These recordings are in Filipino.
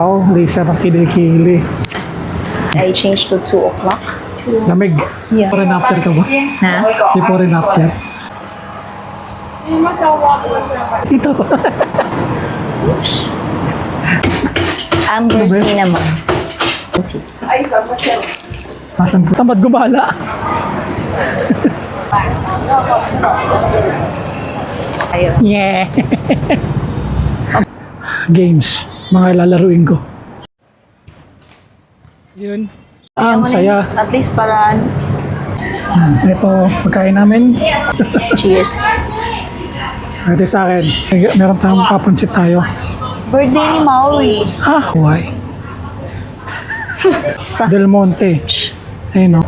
Oh, Lisa na kilikili. I changed to 2 o'clock. Lamig. Yeah. Before and after ka ba? Ha? Before and after. Ito. Amber cinnamon. Let's see. Asan po? Tamad gumala. Ayun. Yeah. Games. Mga lalaruin ko. Yun. Ang saya. At least para Ito, pagkain namin. cheers. Ito sa akin. Meron tayong papansit tayo. Birthday ni Maui. Ah, why? Sa Del Monte. Ayun o.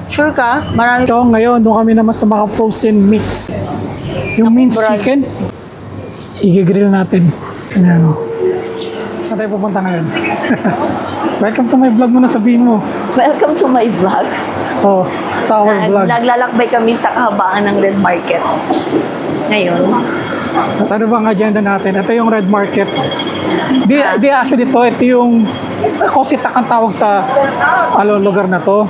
sure ka? Marami Ito ngayon, doon kami naman sa mga frozen meats. Yung minced Brad. chicken, i-grill natin. Ayan. Saan tayo pupunta ngayon? Welcome to my vlog mo na sabihin mo. Welcome to my vlog. Oh, Tower Vlog. Naglalakbay kami sa kahabaan ng Red Market. Ngayon. At ano bang agenda natin? Ito yung Red Market. Di actually ito yung Kositak ang tawag sa lugar na to.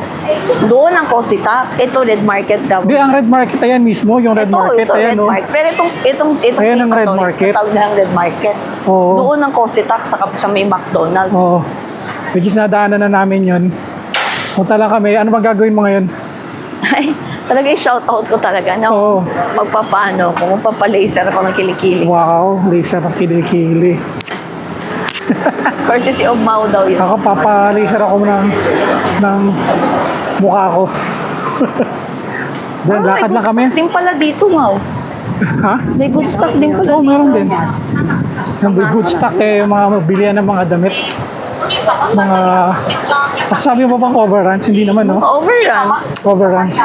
Doon ang Kositak. Ito Red Market daw. Di, ang Red Market ayan mismo, yung Red Market. Ito Ayan, Red no? Market. Pero itong Ayan ang place na Red to, Market. tawag na ang Red Market. Oo. Doon ang Kositak sa may McDonald's. Oo. Which is nadaanan na namin yun. Punta lang kami. Ano bang gagawin mo ngayon? Ay, talaga yung shoutout ko talaga. No? Oo. Magpapaano ko, magpapalaser ako ng kilikili. Wow, laser ang kilikili. Courtesy of Mau daw yun. Ako, papalaser ako ng mukha ko. Then, lakad lang kami. May good stock din pala dito, Mau. Ha? May good stock din pala Oo, dito. meron din. Yung good stock mga mabilihan ng mga damit. Mga, masasabi mo bang overruns? Hindi naman, no? Overruns. Overruns.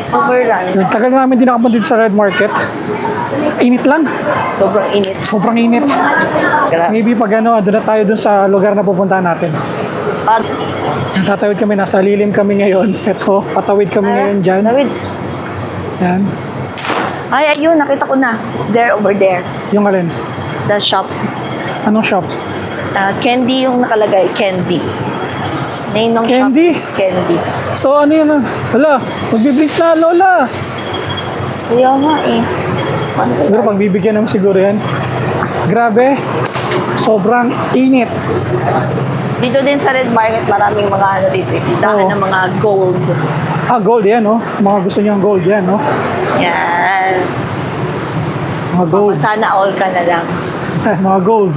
Overruns. Yung tagal namin din nakapunta dito sa Red Market. Init lang. Sobrang init. Sobrang init. Grabe. Maybe pag doon na tayo dun sa lugar na pupuntahan natin. Pag, Tatawid kami, nasa lilim kami ngayon. Ito, patawid kami ngayon dyan. David. Yan. Ay, ayun, nakita ko na. It's there, over there. Yung alin? The shop. Anong shop? Candy yung nakalagay. Candy. Name ng Candy? shop is Candy. So ano yun? Hala, magbiblink na, Lola. Kaya nga eh. Ano ba Siguro yan? pagbibigyan naman siguro yan. Grabe. Sobrang init. Dito din sa Red Market, maraming mga ano dito. Tindahan Oo. ng mga gold. Ah, gold yan, no? Mga gusto niyang gold yan, no? Yan. Mga gold. Sana all ka na lang. Mga gold.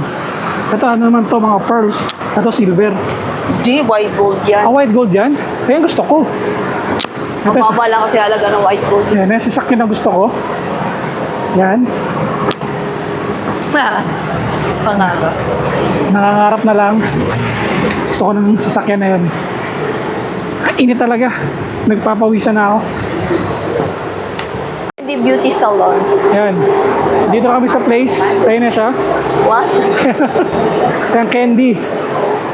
Ito, ano naman to, mga pearls. Ito, silver. Di, white gold yan. Ah, white gold yan? Kaya gusto ko. Ito, Mababa lang kasi halaga ng white gold. yan, yung sasakyan na gusto ko. Yan. Pangaga. Nangangarap na lang. Gusto ko ng sasakyan na yun. Init talaga. Nagpapawisan na ako. Candy Beauty Salon. Yan. Dito kami sa place. Ayun na siya. What? Yung Candy.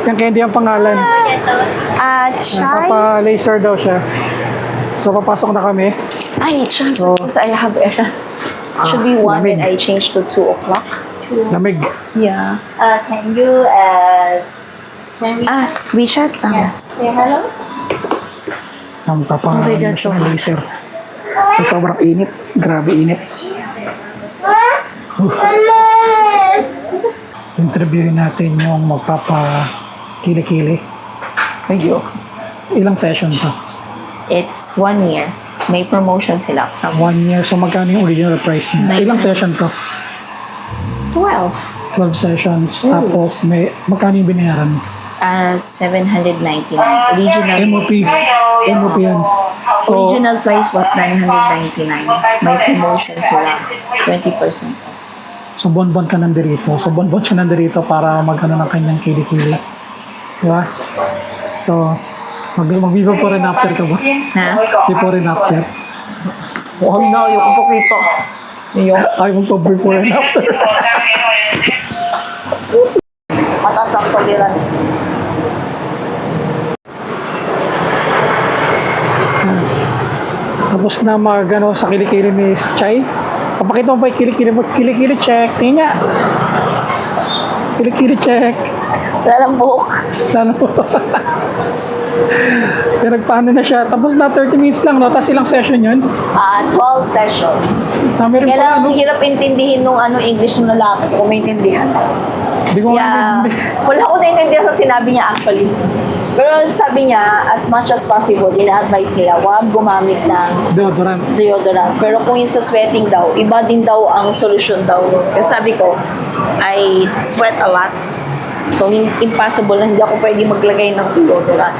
Yung Candy ang pangalan. Chai? Papa-laser daw siya. So, papasok na kami. Ay, chance. So- Because I have errands. Should be 1 lamig. and I changed to 2 o'clock. Lamig. Yeah. Can you send me WeChat? say hello? Ang Oh my God, siya ng laser. So, sobrang init. Grabe init. Interviewin natin yung magpapa-kili-kili. Medyo. Ilang session to? It's 1 year. May promotion sila. 1 year. So, magkano yung original price niya? Ilang session to? 12. 12 sessions. Tapos, magkano yung binayaran? 799. Original. MOP. MOP yan. So, Original price was 999. May promotion sila. 20%. so bon-bon ka nandirito. So, bon-bon siya nandirito para magano ng kanyang kili-kili. Di ba? So, mag-before and after ka ba? Ha? Before and after. Huwag na, yung upokito. Yung Ay, magpa-before and after. mataas ang tolerance. Tapos na magano sa kilikili ni Chai. Papakita mo ba yung kilikili mo? Kilikili check. Tingnan. Kilikili check. Lalambok. Lalo po. Kaya nagpaano na siya. Tapos na 30 minutes lang, no? Tapos ilang session yun? 12 sessions. Meron pa, Kailangan ano? hirap intindihin nung English ng lalaki kung maintindihan. Hindi ko Yeah. nga Wala ko naiintindihan sa sinabi niya actually. Pero sabi niya, as much as possible, ina-advise nila, huwag gumamit ng deodorant. deodorant. Pero kung yung sa sweating daw, iba din daw ang solusyon daw. Kasi sabi ko, I sweat a lot. So, impossible na hindi ako pwede maglagay ng deodorant.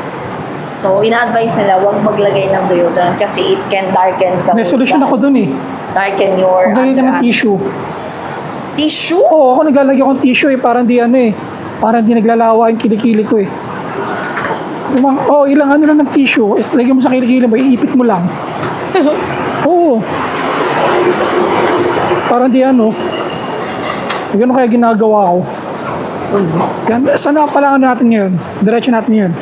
So, ina-advise nila, huwag maglagay ng deodorant kasi it can darken the May solusyon ako dun eh. darken your Maglagay ka ng underarm. tissue. Tissue? Oo, ako naglalagay akong tissue eh. Parang di ano eh. Parang di naglalawa yung kilikili ko eh. Ilang ano lang ng tissue. Lagyan mo sa kilikili mo, iipit mo lang. Oo. Parang di ano. Ganun kaya ginagawa ko. Yan, saan na pala ano natin ngayon? Diretso natin yun.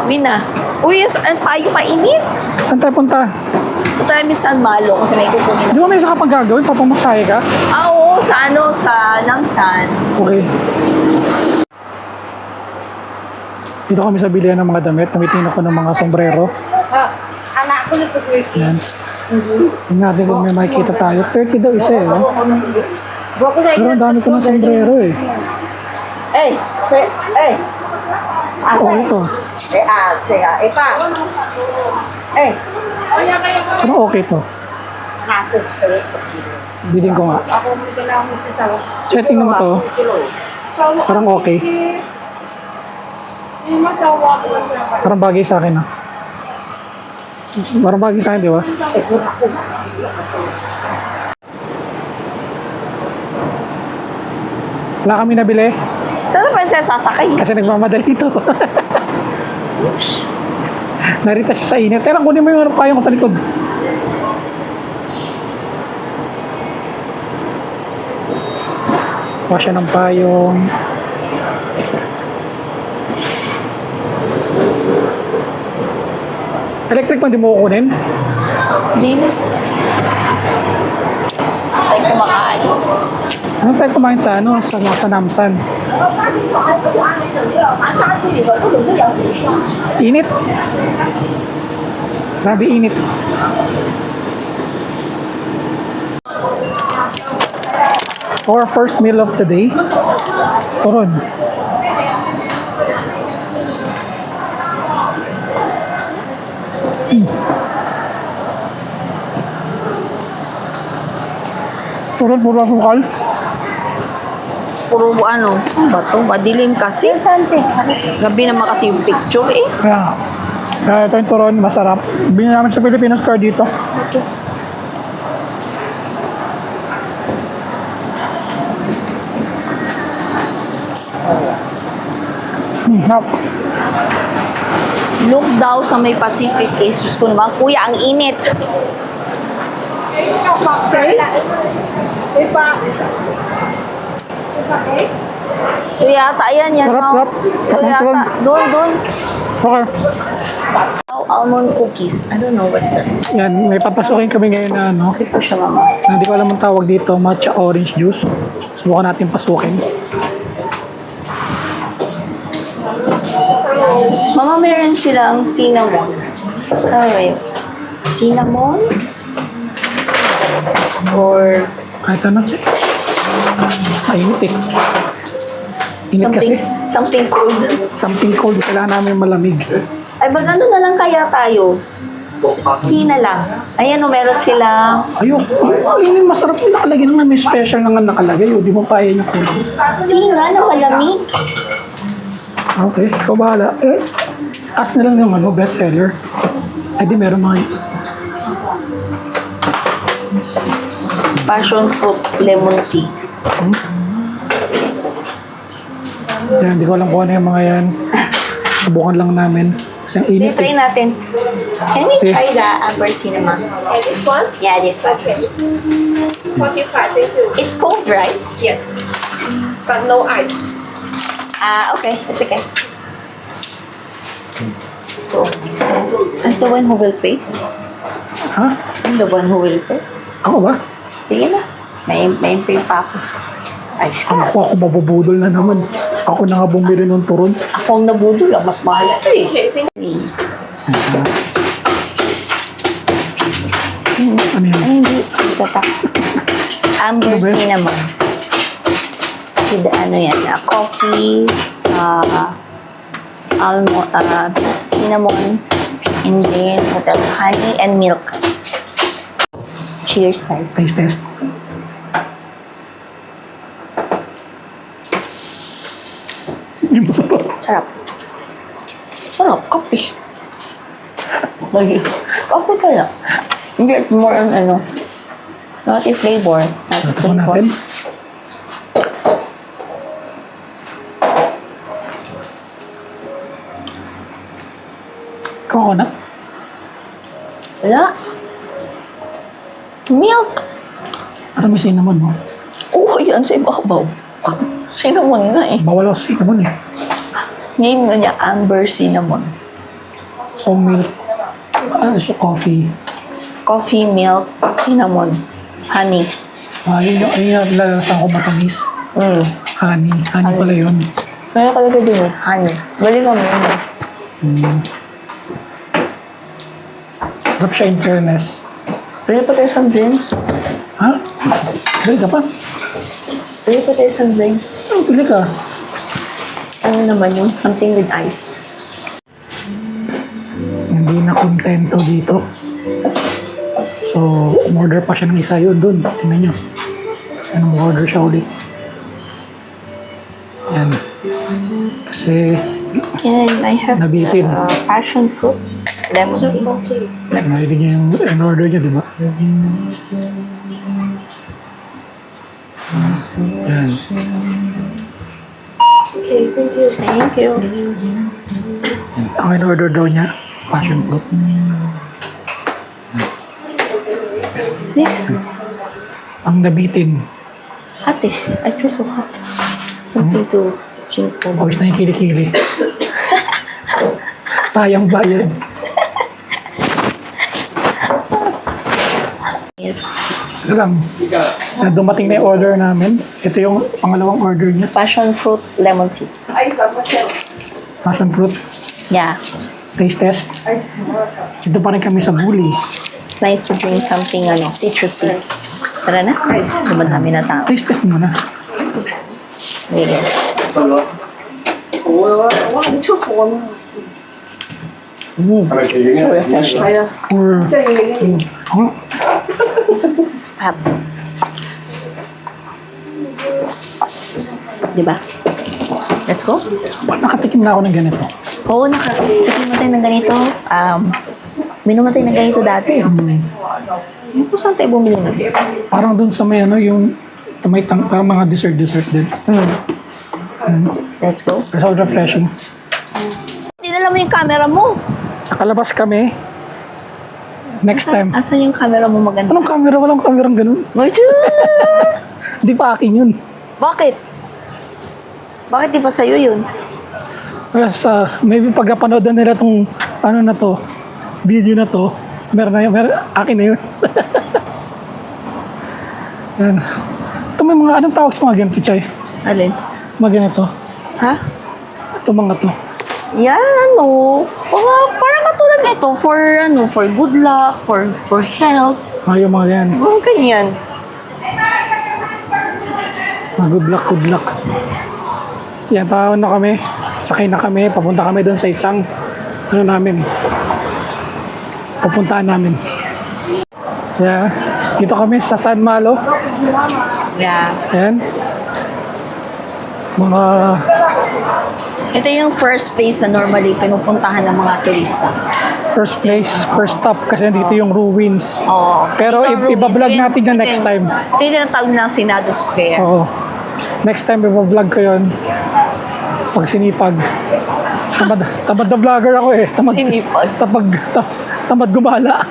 Mina. Uy, ang payo mainit. Saan tayo punta? Tayo San Malo kasi may kukunin. Di ba may isa ka pang gagawin? Papamasahe ka? Oo, sa Namsan. Okay. Dito kami sa bilihan ng mga damit. Tumitingin ako ng mga sombrero. Anak ko na po. Yan. Tingnan natin kung may makikita tayo. 30 daw isa eh. No? Pero ang dami ko ng sombrero eh. Oh, ito. Pero okay to. Bilhin ko nga. So, tingnan mo to. Parang okay. Parang bagay sa akin, ah. Parang bagay sa akin, di ba? Wala kami nabili Saan pa siya sasakay? kasi nagmamadali ito. Narita siya sa init. Kailan kunin mo yung payong ko sa likod. Kuha siya ng payong. Electric man, di mo kukunin? Hindi. Tayo kumakain. Ano tayo kumain sa ano? Sa Namsan. Init. Grabe init. Our first meal of the day. Turon. Turon, puro asukal. Puro bato, madilim kasi. Gabi naman kasi yung picture eh. Kaya ito yung turon, masarap. Bili namin sa Pilipinas Car dito. Hap. Look daw sa may Pacific Jesus ko naman. Kuya, ang init. Ito yata, yan. Sarap. Ito yata. Doon. Okay. Almond cookies. I don't know what's that. Yan, may papasukin kami ngayon na ano. Hindi ko siya mama. Hindi ko alam ang tawag dito, matcha orange juice. Subukan natin pasukin. Mama, meron silang cinnamon. Ano ba yun? Cinnamon? Or Kahit ano. Mainit eh. Init kasi. something cold. Something cold. Kailangan namin malamig. Ay, ba gano'n na lang kaya tayo? Sina lang. Ayan o, meron silang Ayok. Ayun yung masarap yung nakalagay naman. May special na nga nakalagay. O, di mo pa yan yung kulang. Sina na malamig. Okay, ikaw bahala. Ask na lang yung best seller. Ay, di meron mga Passion fruit lemon tea. Yan, hindi ko alam kung ano yung mga yan. Subukan lang namin. Kasi ang Sige, init try eh. natin. Can we Okay. try the amber cinnamon? This one? Yeah, this one. 45, thank you. It's cold, right? Yes. But no ice. Okay. It's okay. So, I'm the one who will pay. Ha? I'm the one who will pay. Ako ba? Sige na. May pay pa ako. Ice cream. Ako mabubudol na naman. Ako na nga bumili ng turon. Ako ang nabudol lang. Mas mahal ito eh. Okay, thank Ano yun? Ay, hindi. Ito pa. Amber Ano ba yun? cinnamon. With ano yan? Coffee, almond, cinnamon, and then honey and milk. Cheers, guys. Taste test. Hindi masarap. Sarap. Sarap. Coffee. Lagi. Coffee pala. Hindi, it's more on ano. Not a flavor. Not a Ito flavor. natin. Coconut. Wala. Milk. Ano may cinnamon mo? Oh, yan sa ibabaw. Cinnamon nga eh. Bawal ako cinnamon eh. Name nga niya, Amber Cinnamon. So milk. Ano siya? Coffee. Coffee, milk, cinnamon, honey. Yun yung lalasan ko matamis. Honey. Honey pala yun. Kaya talaga din eh, honey. Galing kami yun eh. Mm. Sarap siya in fairness. Pwede pa tayo sa drinks? Ha? Bili ka pa? Pwede pa tayo sa drinks? Bili ka. Ano naman yung something with ice? Hindi na kontento dito. So, umorder pa siya ng isa yun dun. Tingnan nyo. Yan, umorder siya ulit. Yan. Kasi, Can I have nabitin. passion fruit, lemon tea? you. Narinig niya yung in-order niya, di ba? Yan. Okay, thank you. Thank you. Ang in-order daw niya, passion fruit. Next. Ang nabitin. Hot eh. I feel so hot. Something to drink for. Pawis na yung kilikili. Sayang bayad. Yes. Ito lang. Dumating na yung order namin. Ito yung pangalawang order niya. Passion fruit, lemon tea. Ice up myself. Passion fruit. Yeah. Taste test. Ice more. Ito pa rin kami sa Bully. It's nice to drink something citrusy. Tara na. Dumadami na tao. Taste test muna. Sige. 와, 미쳤어. So refreshing. For... Oh, Hap. Diba? Let's go. ba't nakatikim na ako ng ganito? Oo, nakatikim tayo ng ganito. Minum tayo ng ganito dati. Kung saan tayo bumili na? Parang dun sa may ano, yung parang mga dessert din. Let's go. Pero so refreshing. Dinala mo yung camera mo. Nakalabas kami. Next time. Asan yung camera mo maganda? Anong camera? Walang kamerang ganun. Hindi pa akin yun. Bakit? Bakit di pa sa'yo yun? Kaya maybe pag napanood na nila tong ano na to, video na to, akin na yun. Yan. Ito may mga, anong tawag sa mga ganito, Chay? Alin? Mga ganito. Ha? Ito mga to. Yan, parang katulad nito for good luck, for health. Yung mga yan. Oh, ganyan. Mga good luck. Yan, paano na kami. Sakay na kami. Papunta kami doon sa isang, pupuntaan namin. Yeah. Dito kami sa San Malo. Yeah. Yan. Mga, Ito yung first place na normally pinupuntahan ng mga turista. first place, first stop. Kasi dito yung ruins. Oo. Pero Ito ang iba-vlog ruins. natin yan next time. Ito yung tinatawag ng Senado Square. Oo. Next time, i-vlog ko yun. Pag sinipag. Tamad na vlogger ako eh. Sinipag. Tamad gumala.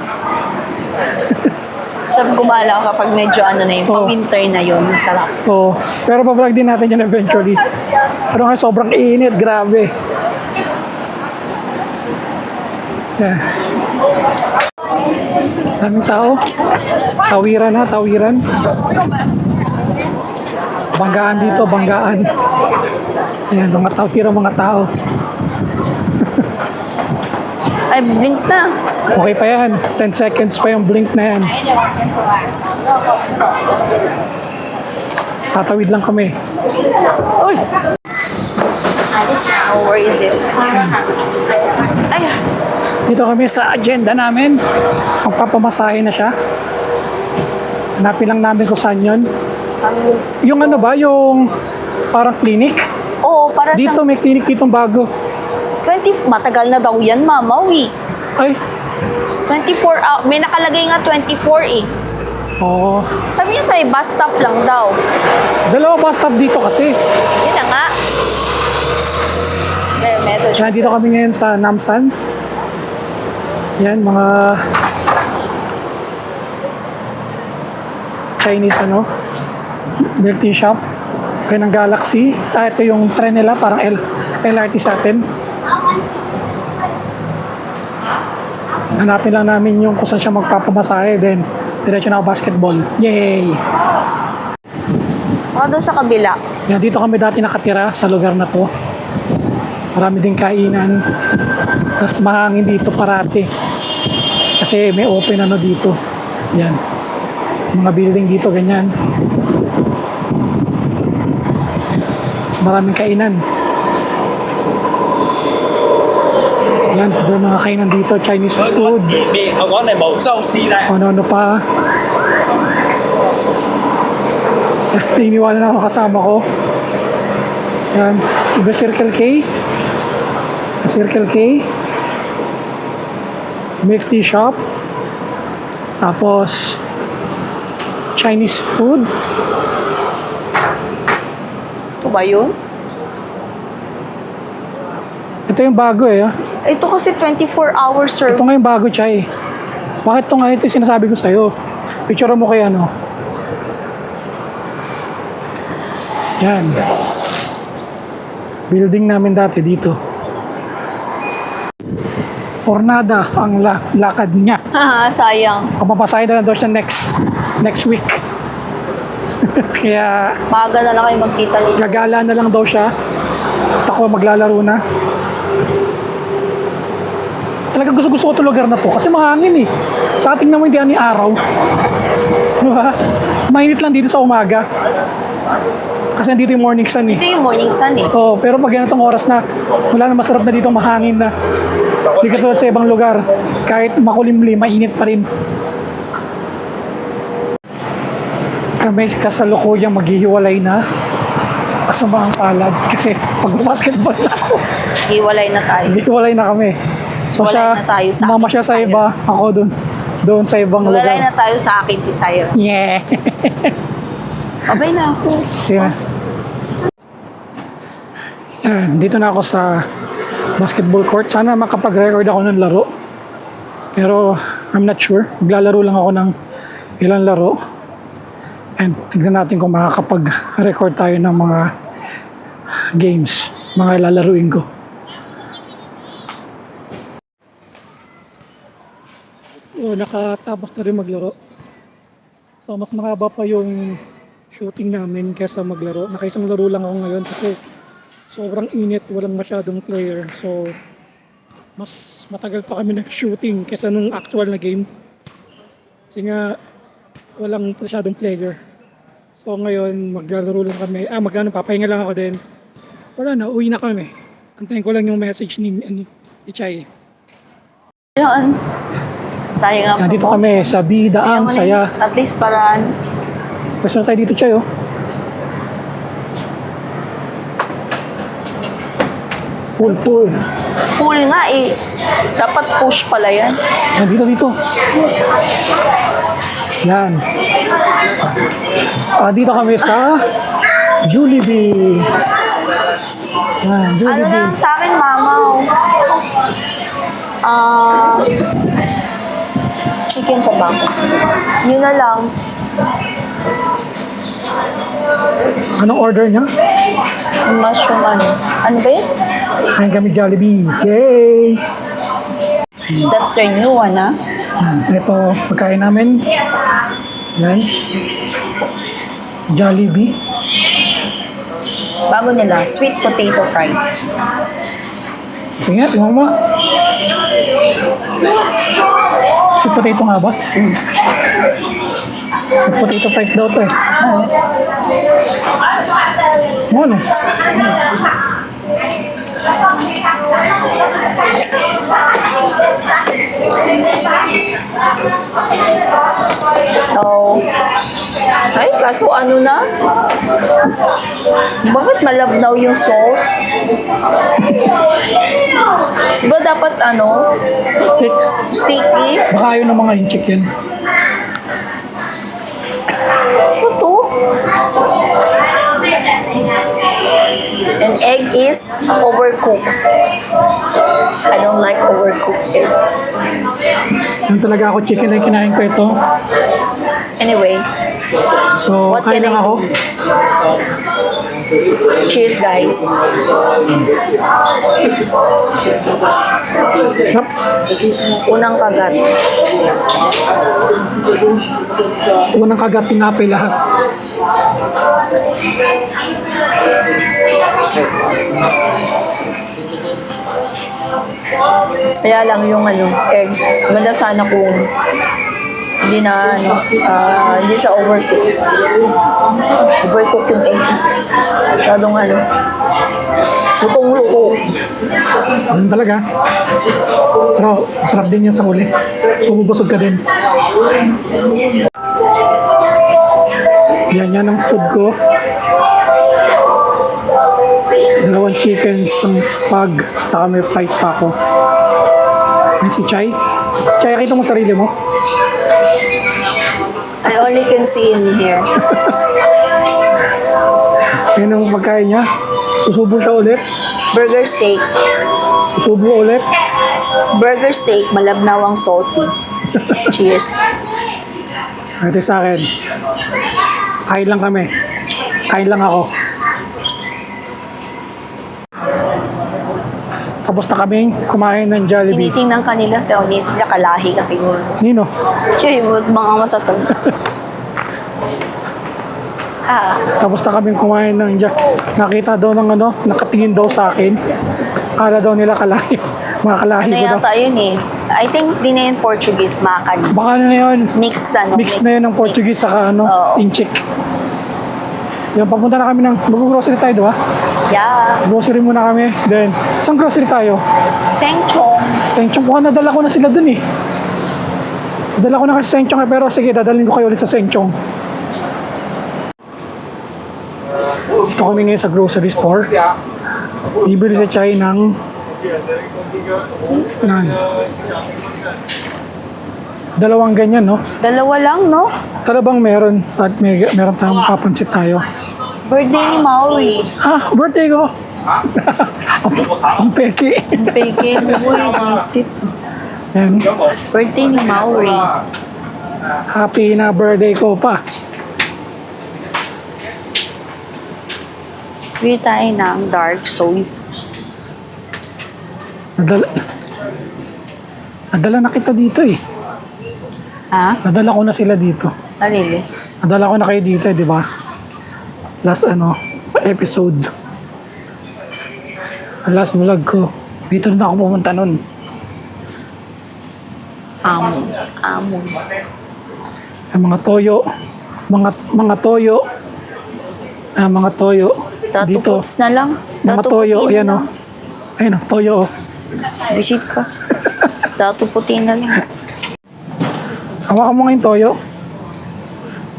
Sabi gumala ako kapag medyo Oo. pa-winter na yun, masarap. Oo. Pero pa-vlog din natin yan eventually. Pero nga sobrang init, grabe. Yeah. Daming tao. Tawiran. Banggaan dito, banggaan. Ayan, mga tao, tira mga tao. Ay, blink na. Okay pa yan. 10 seconds pa yung blink na yan. Tatawid lang kami. Uy! Oh, where is it? Ay, Dito kami sa agenda namin. Magpapamasahe na siya. Hanapin lang namin kung saan yun. Yung ano ba, yung parang clinic. oo, para Dito may clinic ditong bago. 20, matagal na daw yan, mama, uy. Ay, 24 hours, may nakalagay nga 24 eh. oo. Sabi niya sa'yo, bus stop lang daw. Dalawa bus stop dito kasi. Yun na nga. May message. Nandito kami ngayon sa Namsan. Yan, mga Chinese milk tea shop. Kaya ng Galaxy. Ito yung tren nila, parang LRT sa atin. Hanapin lang namin yung kung saan siya magpapamasahe. Then, diretso na ako basketball. Yay! Baka doon sa kabila. Yan, dito kami dati nakatira sa lugar na to. Marami din kainan. Tapos mahangin dito parati. Kasi may open dito. Yan. Mga building dito, ganyan. Maraming kainan. Yan, doon mga kainan dito. Chinese food. Ano-ano pa. Iniwanan ako kasama ko. Yan. Iba Circle K. Circle K. Milk tea shop. Tapos Chinese food. Ito ba yun? Ito yung bago eh. Ito kasi 24 hours service. Ito nga yung bago, Chay. Bakit ito nga? Ito yung sinasabi ko sa'yo. Picture mo kay ano. Yan. Building namin dati dito. Pornada ang lakad niya. Haha, sayang. Kapapasahin na daw siya next week. Kaya Maaga na lang kayo magkita nito. gagala na lang daw siya. At ako maglalaro na. Talaga gusto ko ito lugar na to kasi mahangin eh. Sa ating naman hindi ani araw. Diba? Mainit lang dito sa umaga. Kasi nandito yung morning sun eh. Ito yung morning sun eh. Oh, pero pag ganitong oras na wala na, masarap na dito, mahangin na. Hindi katulad sa ibang lugar. Kahit makulimlim, mainit pa rin. Kami kasalukuyang maghihiwalay na. Kasama ang palad. Kasi pag basketball na ako, Hiwalay na tayo. hiwalay na kami. So Hiwalay siya, na tayo sa mama akin siya si sa Sire. iba, ako doon sa ibang Hiwalay na lugar. tayo sa akin si Sire. Yeah. Abay na ako. Yeah. Yan, dito na ako sa basketball court. Sana makapag-record ako ng laro. Pero I'm not sure. Maglalaro lang ako ng ilang laro. And tignan natin kung makakapag-record tayo ng mga games, mga lalaruin ko. So, nakatapos na rin maglaro. So, mas mahaba pa yung shooting namin kaysa maglaro. Nakaisang laro lang ako ngayon kasi sobrang init, walang masyadong player. So, mas matagal pa kami nag-shooting kaysa nung actual na game. Kasi nga, walang masyadong player. So, ngayon, maglalaro lang kami. Papahinga lang ako din. Wala na, uwi na kami. Antayin ko lang yung message ni Chay. Ayun. Sayang nga. Nandito kami sa Bidaang Saya. At least paraan. Pwede na tayo dito, Chay, oh. Pool. Pool nga eh. Dapat push pala yan. Dito. Yan. Dito kami sa Jollibee. Yan, Ano Jollibee. lang sa akin, mama? Chicken pa ba? Yun na lang. Anong order niya? Mushroom ano ba yun? Ayan kami Jollibee. Yay! That's their new one, ha? Ito, pagkain namin. Yan. Jollibee. Bago nila, sweet potato fries. Sige nga, tingnan mo. Sweet potato nga ba? Sweet potato fries daw to eh. Ano? So, ay, kaso ano na? Bakit malabnaw yung sauce? Diba dapat ano? Chicks. Sticky? Baka ayaw ng mga yung chicken. Ito. And egg is overcooked. I don't like overcooked egg. Yung talaga ako chicken ay kinain ko ito. Anyway, So, What kain can lang I ako. cheers guys. Sarap. Unang kagat. Unang kagat, tinapay lahat. Kaya lang yung ano, egg. Maganda sana kung hindi na ano, hindi siya overcooked. Overcooked yung egg. Masyadong ano, lutong-luto. Ganun talaga. Pero, masarap din yan sa uli. Bumubusog ka din. Yan ang food ko. Dalawang chicken, isang spag, saka may fries pa ako. Yan si Chai. Chai, nakita mo sarili mo? I only can see in here. Yan ang pagkain niya. Susubo siya ulit. Burger steak. Susubo ulit. Burger steak, malabnaw ang saucy. Cheers. Ito sa akin. Kain lang kami. Kain lang ako. Tapos na kaming kumain ng Jollibee. Tinitingnan kanila sa onisip niya, kalahi ka siguro. Nino? Siya yung mga matatanda. Tapos na kaming kumain ng nakita daw ng ano, nakatingin daw sa akin. Kala daw nila kalahi. Mga kalahi Ano ko daw. yata yun eh. I think di na yun Portuguese, Macanis. Baka ano na yun. Mix ano. Mix na yun ng Portuguese saka ano, Oo. inchik. Yung papunta na kami ng, mag-grocery tayo diba? Yeah. Grocery muna kami. Then, saan grocery tayo? Sengchong. Sengchong. Baka nadala ko na sila dun eh. Nadala ko na kasi Sengchong eh, pero sige, dadalhin ko kayo ulit sa Sengchong. Ito kami ngayon sa grocery store. Bibili sa Chai ng dalawang ganyan, no? Dalawa lang, no? Talabang meron at meron tayong papansit tayo. Birthday ni Maui. Ah, birthday ko! Ang peki. Peke, boy, visit. Yan. Birthday ni Maui. Happy na birthday ko pa. Bili tayo ng dark soy sauce. Nadala na kita dito eh. Ha? Nadala ko na sila dito. Narili? Nadala ko na kayo dito eh, di ba? Last episode. Last vlog ko. Dito na ako pumunta nun. Amon. Amon. Ang mga toyo. Mga toyo. Mga toyo. Dito. Tatuputs na lang. Mga toyo. Tatuputin Ayan na o. Ayan o, toyo o. Visit ka. Tatuputin na lang. Hawakan mo nga yung toyo.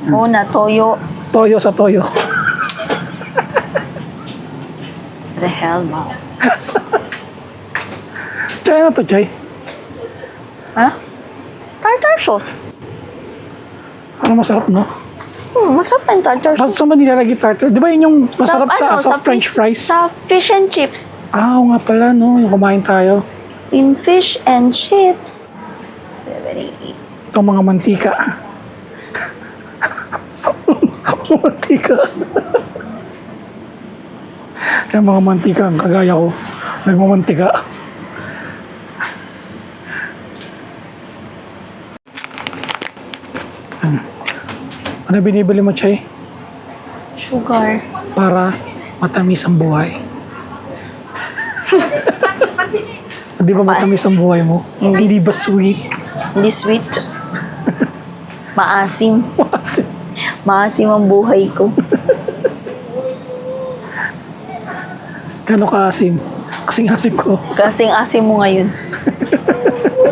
Oo na, toyo. Toyo sa toyo. The hell, Mau. Chay na to, Chay. Ha? Tartar sauce. Ano masarap, no? Masarap yung tartar sauce. Saan ba nilalagay tartar? Di ba yun yung masarap sa french fries? Sa fish and chips. Ah, oo nga pala, no? Yung kumain tayo. In fish and chips. 7, 8. Itong mga mantika. Mantika. Yung mga mantika, ang kagaya ko. Nagmamantika. Ano binibili mo, Chay? Sugar. Para Matamis ang buhay. Di ba matamis ang buhay mo? Hindi ba sweet? Hindi sweet. Maasim. Maasim ang buhay ko. Gano'n kaasim? Kasing asim ko. Kasing asim mo ngayon.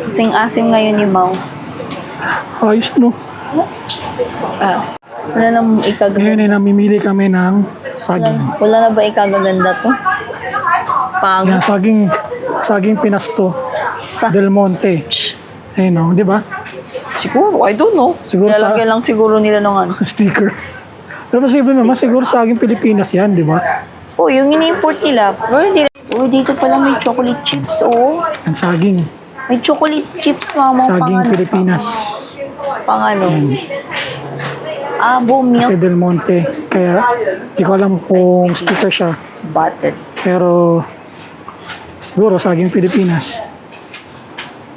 Kasing asim ngayon ni Mau. Ayos no. Wala na ikagaganda. Ngayon ay namimili kami ng saging. Wala na ba ikagaganda to? Yan, Pangit. saging pinasto. Sa, Del Monte. Ayun no, di ba? siguro, I don't know. Siguro sa- Nilalagyan lang siguro nila ng ano. Sticker. Pero posible naman, siguro saging Pilipinas yan, di ba? Oh, yung ini-import nila. Oh, dito pala may chocolate chips. Oh, Ang saging. may chocolate chips, mama. Saging Pilipinas. Pang ano? Abo Kasi milk Del Monte. Kaya, di ko alam kung sticker siya. butter. Pero, siguro saging Pilipinas.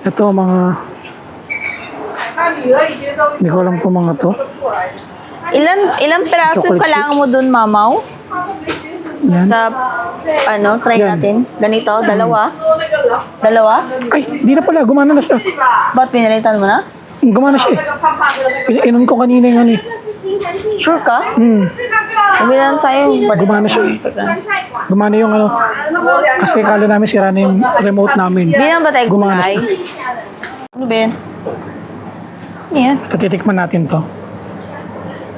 Ito mga, di ko alam itong mga to. Ilan peraso Chocolate kailangan chips. mo dun, mamaw? Yan. Sa, try Yan. natin. Ganito, dalawa. Dalawa? Ay, di na pala. Gumana na siya. Ba't pinalitan mo na? Gumana siya eh. Inom ko kanina yung ano eh. Sure ka? Hmm. Umilan tayo. Gumana siya eh. Gumana yung ano. Kasi kala namin sira na yung remote namin. Bilang ba tayo Gumana gulay? Ano ba yan? Ano yan? Titikman natin to.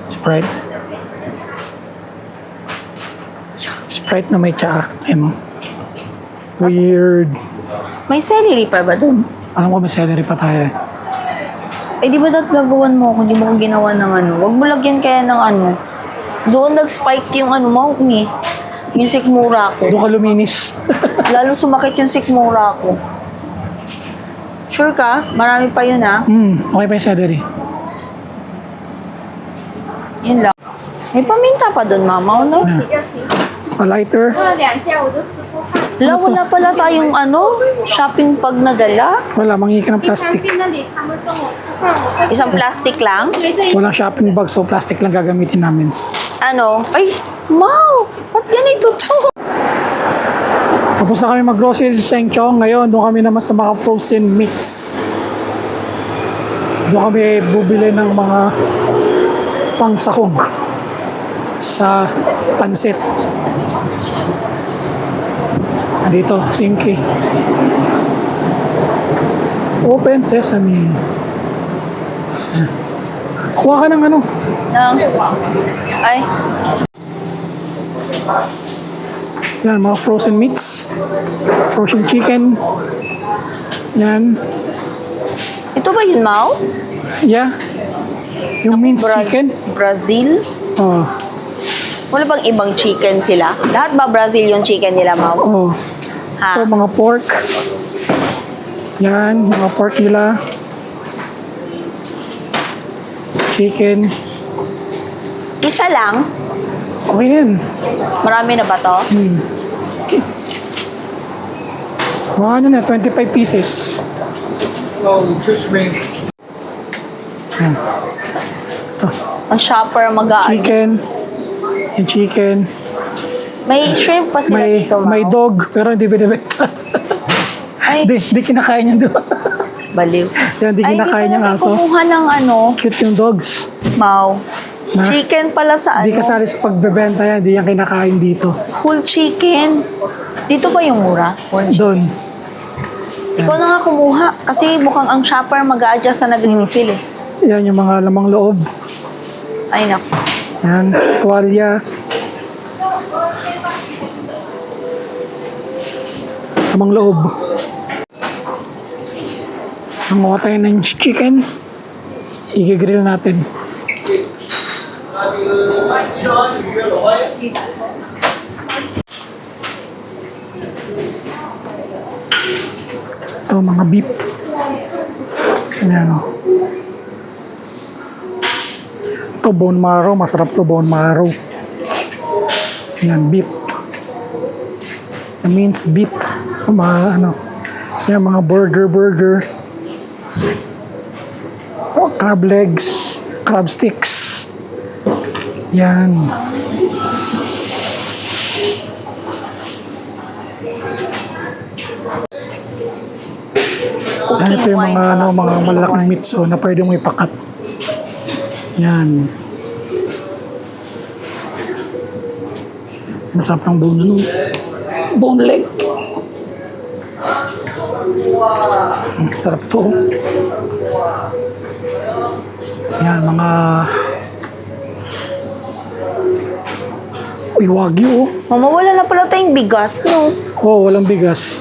Sprite. Sprite na may tsaa. Ayun. Weird. May celery pa ba dun? Alam ko may celery pa tayo eh. Eh, di ba gagawan mo kung di mo ko ginawa ng ano? Huwag mo lagyan kaya ng ano. Doon nag-spike yung ano mo, ni. Yung sikmura ko. Doon ka luminis. Lalo sumakit yung sikmura ko. Sure ka? Marami pa yun, ha? Okay pa yung celery. Yun lang. May paminta pa doon, mama. Ano? A lighter. 2件我都吃过饭。 Wala pala tayong ano, shopping pag nadala. Wala, mangingi ka ng 一般 plastic. 去那里他们中午吃饭，我会 Isang plastic lang. 因为这一 Walang shopping bag, so plastic lang gagamitin namin. Ano? Ay, Mau! Ba't ganito to? Tapos na kami mag-grocery sa Sengchong. Ngayon, doon kami naman sa mga frozen mix. Doon kami bubili ng mga pangsahog sa pansit. Dito, Sinki. Open sesame. Kuha ka ng ano? Nang, ay, Yan, mga frozen meats. Frozen chicken. Yan. ito ba yun, Mau? Yeah. Yung minced chicken. Brazil? Oh. Wala bang ibang chicken sila? Lahat ba Brazil yung chicken nila, Mau? Oh. Ha? Ito, mga pork. Yan, mga pork nila. Chicken. Isa lang? Okay na yan. Marami na ba to? Mga ano na, 25 pieces. Oh, excuse me. Yan. Ang shopper mag-aalis. Chicken. Yung chicken. May shrimp pa sila May, dito, Mau. may dog, pero hindi binibenta. Ay, Hindi kinakain yan, di ba? baliw. Yan, hindi kinakain yung Ay, aso. kumuha ng ano, Cute yung dogs. Mau. Na? Chicken pala sa Hindi ano. kasali sa pagbebenta yan, hindi yan kinakain dito. Whole chicken. Dito ba yung mura? Doon. Ikaw na nga kumuha. Kasi mukhang ang shopper mag-a-adjust sa nag-refill eh. Yan yung mga lamang loob. Ay, naku. Yan, tuwalya. Lamang loob. Nanguha tayo ng chicken. I-grill natin. Ito, mga beef. Ayan. Ito, bone marrow. Masarap to, bone marrow. Ayan, beef. It means beef. Mga ano. Ayan, mga burger. Oh, crab legs. Crab sticks. Yan. cooking Ito yung wine mga, pala. mga Cooking malalaking wine. mitso na pwede mo ipakat. Yan. Masarap ng bone, ano? Bone leg. Sarap to. Yan, mga... Uy, wagyu, oh. Mama, wala na pala tayong bigas, no? Oh, walang bigas.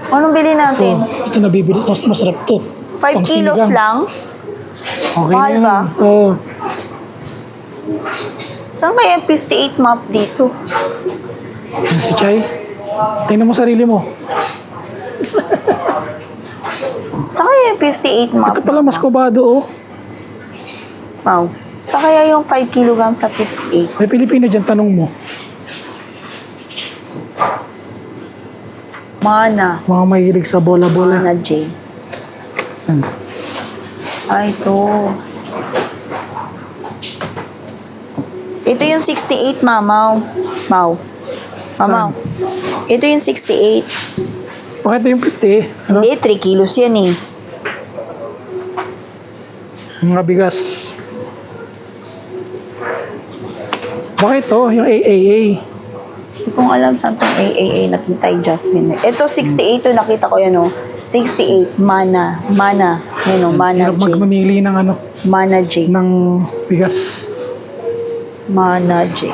Anong bili natin? Ito nabibili. Masarap to. 5 kilos Pangsinigang. lang? Okay Mahal na yan. ba? Oo. Saan kaya yung 58 map dito? Yan si Chay. Tingnan mo sarili mo. Saan kaya yung 58 map? Ito pala mas kubado, oh. Wow. Saan kaya yung 5 kilograms sa 58? May Pilipino dyan, tanong mo. Mana. Mga mahilig sa bola-bola. Mana J. Yan. Ay, ito. Ito yung 68, Mamaw. Mau. Mamaw. Ito yung 68. Bakit ito yung 50? Ano? Hindi, 3 kilos yan eh. Mga bigas. Bakit to? Yung AAA. Hindi kong alam saan itong AAA nakita yung Jasmine. Ito, 68 to nakita ko yan o. 68, Mana. Mana. Yan o, Mana Hirap J. magmamili ng ano, Mana J. ng bigas. Mana J.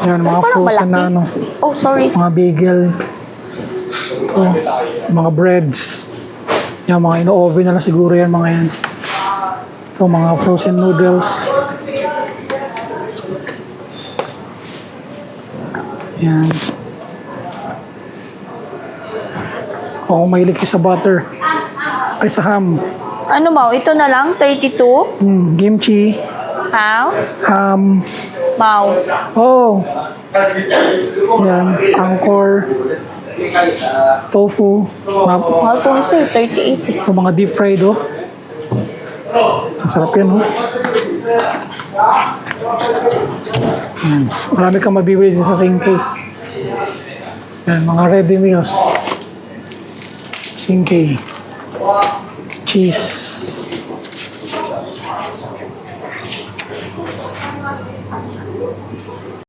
Yan, mga Parang frozen na malaki. ano, Oh, sorry. mga bagel. Ito, mga breads. Yan, mga ino-oven na lang siguro yan, mga yan. Ito, mga frozen noodles. Yan. Ako mahilig kayo sa butter. Ay, sa ham. Ano Mau? Ito na lang? 32? Kimchi, How? ham. Mau. Oh. Yan, angkor. Tofu. Mahal itong isa eh, 38 eh. Ito, mga deep fried, oh. Ang sarap yan, oh. Yan. Marami kang mabibili din sa Singke. Yan, mga ready meals. Singke. Cheese.